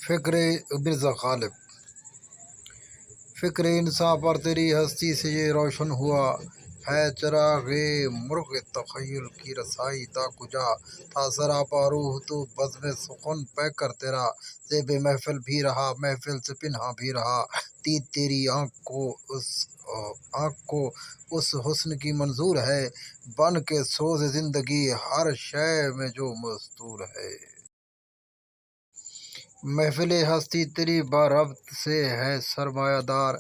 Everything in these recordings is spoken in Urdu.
فکر مرزا غالب۔ فکر انسان پر تیری ہستی سے یہ روشن ہوا ہے، چراغ مرغ تخیل کی رسائی تا کجا، تھا سراپا روح تو بزم سخن پیکر تیرا، زیب محفل بھی رہا محفل سے پنہاں بھی رہا، دید تیری آنکھ کو اس حسن کی منظور ہے، بن کے سوز زندگی ہر شے میں جو مستور ہے۔ محفل ہستی تیری باربط سے ہے سرمایہ دار،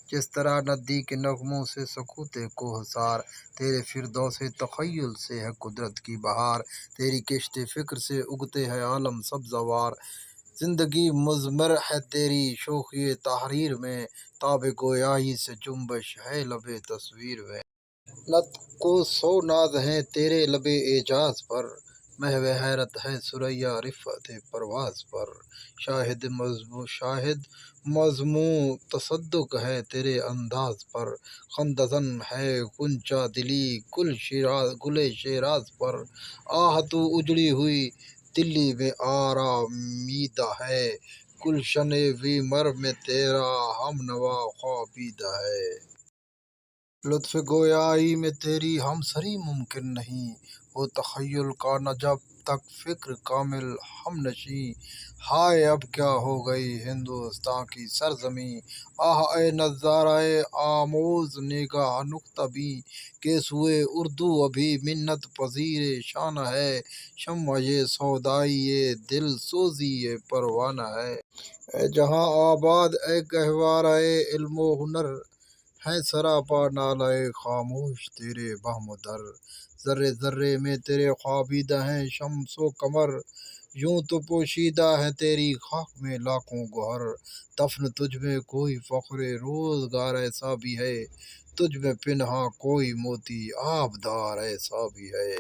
جس طرح ندی کے نغموں سے سکوت کوہسار، تیرے فردوس تخیل سے ہے قدرت کی بہار، تیری کشت فکر سے اگتے ہے عالم سبزہ وار، زندگی مضمر ہے تیری شوخی تحریر میں، تاب گویائی سے جنبش ہے لب تصویر میں، نطق و سو ناز ہیں تیرے لب اعجاز پر، محو حیرت ہے ثریا رفعت پرواز پر، شاہد مضموں تصدق ہے تیرے انداز پر، خندزن ہے غنچہ دلی گل شیراز پر، آہ تو اجڑی ہوئی دلی میں آرامیدہ ہے، گلشن ویمر میں تیرا ہم نوا خوابیدہ ہے، لطف گویائی میں تیری ہمسری ممکن نہیں، ہو تخیل کا نہ جب تک فکر کامل ہم نشیں، ہائے اب کیا ہو گئی ہندوستاں کی سرزمیں، آہ اے نظارۂ آموز نگاہ نکتہ بیں، کہ سوئے اردو ابھی منت پذیر شانہ ہے، شمع یہ سودائی یہ دل سوزی یہ پروانہ ہے، اے جہاں آباد اے گہوارۂ علم و ہنر، ہیں سراپا نالۂ خاموش تیرے وہم و در، ذرے ذرے میں تیرے خوابیدہ ہیں شمس و قمر، یوں تو پوشیدہ ہے تیری خاک میں لاکھوں گوہر، دفن تجھ میں کوئی فخر روزگار ایسا بھی ہے، تجھ میں پنہاں کوئی موتی آبدار ایسا بھی ہے۔